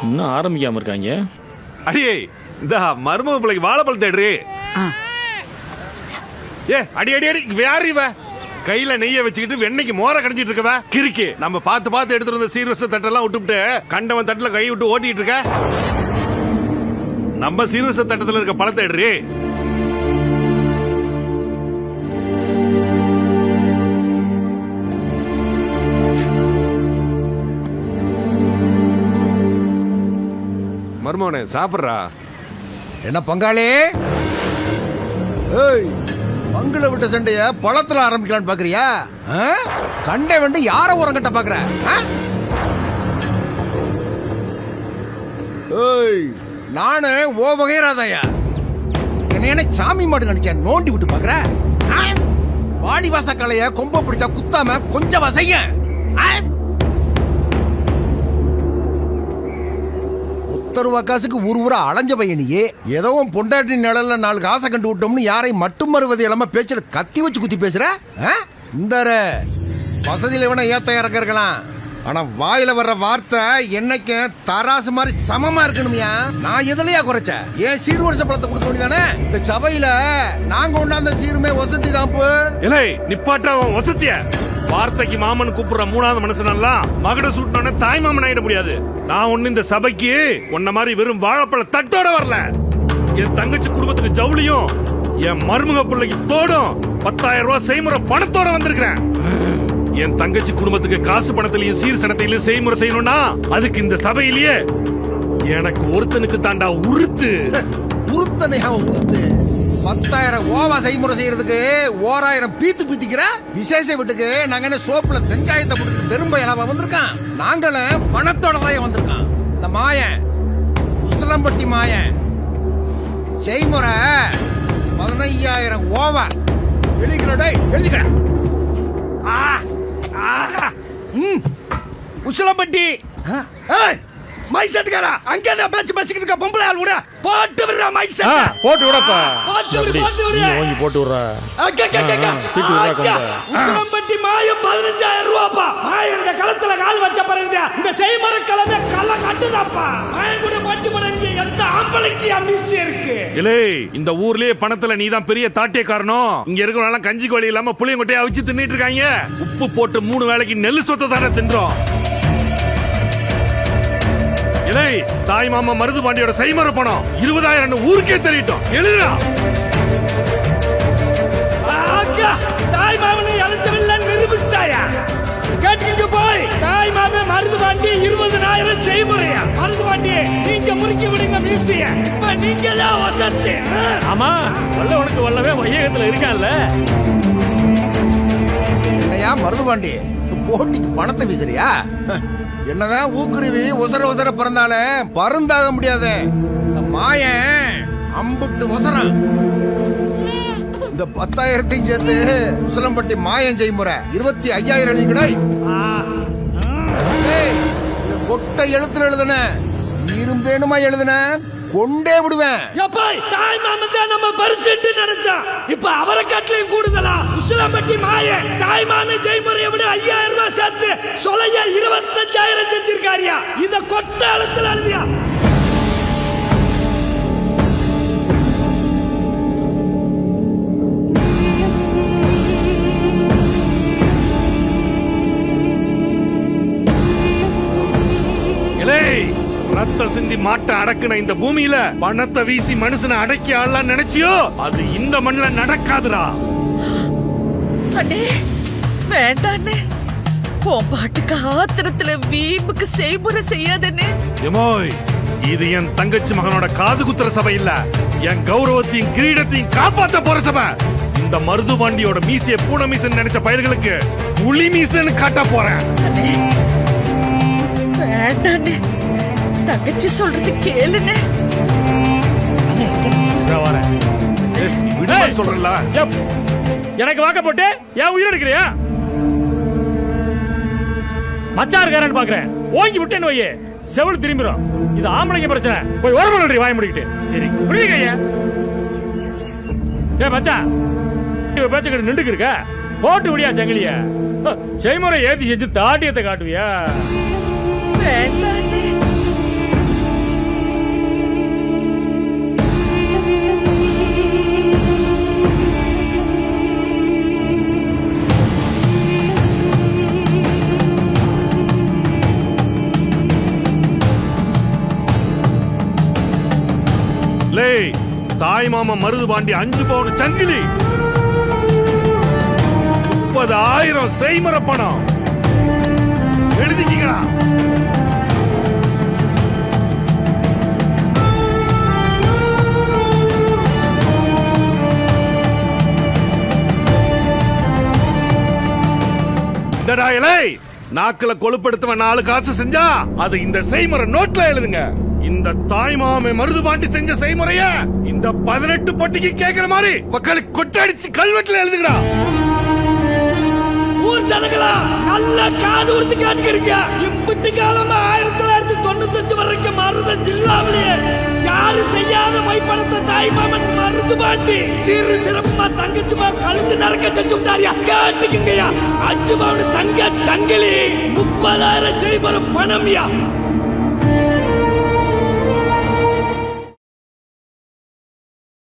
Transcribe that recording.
இன்னும் ஆரம்பிக்காம இருக்காங்க. அடியே இந்த மருமக பிள்ளைக்கு வாழைப்பழம் தேடுறே. ஏ அடி அடி அடி யார் இவ? கையில நெய்ய வச்சுக்கிட்டு வெண்ணெய்க்கு மோர கடைஞ்சிட்டு இருக்கவ கிறுக்கி. நம்ம பார்த்து எடுத்துட்டு வந்த சீர்வரிச தட்டெல்லாம் விட்டுவிட்டு கண்டவன் தட்டுல கை விட்டு ஓட்டிட்டு இருக்க. நம்ம சீர்வரிச தட்டத்துல இருக்க பழத்தை எடுறே. மருமகனே சாப்பிடுறா. என்ன பங்காளி, பங்குல விட்ட சண்டைய பழத்துல ஆரம்பிக்கலான்னு பாக்குறியா? கண்டை வந்து யார உரங்கட்ட பாக்குற? நானு ஓ வகைராதையா என்ன சாமி மாடு நினைச்சேன் நோண்டி விட்டு பாக்குற? வாடி வாச கலைய கொம்ப பிடிச்சா குத்தாம கொஞ்சம் வசைய. ரூபா காசுக்கு ஊரா அலைஞ்ச பையனியே ஏதோ பொண்டாட்டி நிழல்ல 4 காசை கண்டு விட்டோம்னு யாரை மட்டும் மறுவது இல்லாம பேச்சுல கத்தி வச்சு குத்தி பேசுற. இந்த வசதியில வேணா ஏத்த இறக்க இருக்கலாம், ஆனா வாயில வர்ற வார்த்தை என்னைக்கு தராசு மாதிரி சமமா இருக்கணுமியா. நான் எதுலயா குறைச்சேன்? ஏன் சீர்வரிசை பழத்தை கொடுக்க வேண்டியதானே? இந்த சபையில நாங்க கொண்டாந்த சீருமே வசதி தான். நிப்பாட்ட வசதிய வார்த்தைக்கு மாமன் கூப்பிடுற 3வது மனுஷனெல்லாம் மகட சூட்டினோட தாய் மாமன் ஆயிட முடியாது. நான் ஒண்ணு இந்த சபைக்கு உன்ன மாதிரி வெறும் வாழைப்பழ தட்டோட வரல. என் தங்கச்சி குடும்பத்துக்கு ஜவுளியும் என் மருமக பிள்ளைக்கு தோடும் 10,000 ரூபாய் செய்முறை பணத்தோட வந்திருக்கிறேன். என் தங்கச்சி குடும்பத்துக்கு காசு பணத்திலையும் சீர் சனத்திலையும் செய்முறை செய்யணும்னா அதுக்கு இந்த சபையிலேயே எனக்கு ஒருத்தனுக்கு தாண்டா உருத்து. உருத்தனையா உருத்து? 10,000 ஓவா செய்முறை செய்யறதுக்கு 1000 பீத்து பீத்திக்கிற விசேஷ வீட்டுக்கு நாங்க என்ன சோப்புல வெங்காயத்தை போட்டு பெரும்பை அளவா வந்திருக்கான். நாங்களும் பணத்தோட தான் வந்திருக்கான். இந்த மாயன் உசிலம்பட்டி மாயன் செய்முறை 15,000 ஓவா எழுதிக்கிறோட எழுதிக்கிற. உசிலம்பட்டி மைசெட்டுக்காரா அங்க என்ன பேச்சு பேசிக்கிட்டு இருக்க? பொம்பளை ஆள் விட போட்டு விடுறா மைசெட். போட்டு விடப்பா. போட்டு விடு. ஓங்கி போட்டு விடுறா. உசிலம்பட்டி மாயம் 15,000 ரூபாப்பா. மாயம் இந்த களத்துல கால் வச்ச பிறகு இந்த செய்மர கலமே கல்ல கட்டுதாப்பா. மாயம் கூட போட்டு போறீங்க. எந்த ஆம்பளைக்கு அமிசி இருக்கு? இலே இந்த ஊர்லயே பணத்துல நீதான் பெரிய தாட்டிய காரணம். இங்க இருக்கிறவங்க கஞ்சி கோழி இல்லாம புளியங்கொட்டையை அவிச்சு தின்னுட்டு இருக்காங்க. உப்பு போட்டு 3 வேளைக்கு நெல்லு சொத்தை தானே தின்றோம். தாய் மாமா மருது பாண்டியோட செய்மர பணம் 20,000 ஊருக்கே தெரியிட்டோம். எழுதுடா. தாய் மாமனை அழைச்சவில்லை நிரூபிச்சிட்டாயா? கேட்டுக்கிட்டு போய் தாய் மாமன் மருது பாண்டி 20,000 செய்முறையா? மருது பாண்டி நீங்க முறுக்கி விடுங்க மீசிய. நீங்க தான் வசதி. ஆமா வல்ல உனக்கு வல்லவே வையகத்துல இருக்கான்ல. என்னையா மருது பாண்டி போட்டிக்கு பணத்தை வீசுறியா? என்னதான் ஊக்குருவி உசர பிறந்தாலே பருந்தாக முடியாது. இந்த மாயன் அம்புட்டு உசரம். இந்த 10,000 சேர்த்து உசிலம்பட்டி மாயம் செய்முறை 25,000 எழுதிக்கிட. இந்த கொட்டை எழுத்துல எழுதுன இரும்பேனுமா எழுதுன கொண்டே விடுவேன். தாய் மாமன் தான் நம்ம பரிசுட்டு நினைச்சா இப்ப அவரை காட்டிலையும் கூடுதலா உசிலம்பட்டி மாய தாய் மாமன் ஜெய்முறையை விட 5,000 ரூபாய் சேர்த்து சொலைய 25,000 செஞ்சிருக்காரியா? இந்த கொட்ட எழுத்துல எழுதியா? ரத்த சிந்தி மாட்ட அடக்குன இந்த பூமியில பணத்தை வீசி மனுஷனை அடக்கி ஆளலாம் நினைச்சியோ அது இந்த மண்ணில நடக்காதுடா. அண்ணே வேண்டாண்ணே, உன் பாட்டுக்கு ஆத்திரத்துல வீம்புக்கு செய்முறை செய்யாதண்ணே. எமோய் இது என் தங்கச்சி மகனோட காது குத்துற சபை இல்ல, என் கௌரவத்தையும் கிரீடத்தையும் காப்பாத்த போற சபை. இந்த மருது பாண்டியோட மீசைய பூனை மீசன் நினைச்ச பயல்களுக்கு புலி மீசன்னு காட்ட போறேன். வேண்டாண்ணே, தங்கச்சி சொல்றது கேளுண்ணே. சொல்றல எனக்கு வாக்க போட்டு ஏன் உயிர் எடுக்கிறியா? மச்சா இருக்காரன்னு பாக்குறேன், ஓங்கி விட்டேன்னு வையே செவல் திரும்பிடும். இது ஆம்பளைங்க பிரச்சனை. போய் ஓரமா வாய முடிக்கிட்டு. சரி புரியுங்க ஐயா. ஏ மச்சா பேச்சுக்கிட்டு நின்றுக்கு இருக்க, போட்டு விடியா சங்கிலிய. செய்முறை ஏத்தி செஞ்சு தாட்டியத்தை காட்டுவியா? லே தாய் மாமா மருது பாண்டி 5 பவுன் சங்கிலி 30,000 செய்முற பணம் எழுதிக்கீங்களா? நாக்குல கொழுப்படுத்தவன் 4 காசு செஞ்சா அது இந்த செய்முறை நோட்ல எழுதுங்க. இந்த தாய்மாமே மருது பாண்டி செஞ்ச செய்முறைய இந்த 18 பொட்டிக்கு கேக்குற மாதிரி மக்களை கொட்டடிச்சு கல்வெட்டுல எழுதுங்கடா. ஊர் ஜனங்களா நல்ல காது உறுதி கேட்டுக்கிறீங்க. இம்பிட்டு காலமா 1995 வரைக்கும் மருத ஜில்லாவிலேயே யாரு செய்யாத மைப்படத்தை தாய்மாமன் மருது பாண்டி சிறு சிறப்பா தங்கச்சுமா கழுத்து நரக்க செஞ்சு விட்டாரியா. கேட்டுக்குங்கய்யா, 5 பவுன் தங்க சங்கிலி 30,000 செய்புற பணம்யா.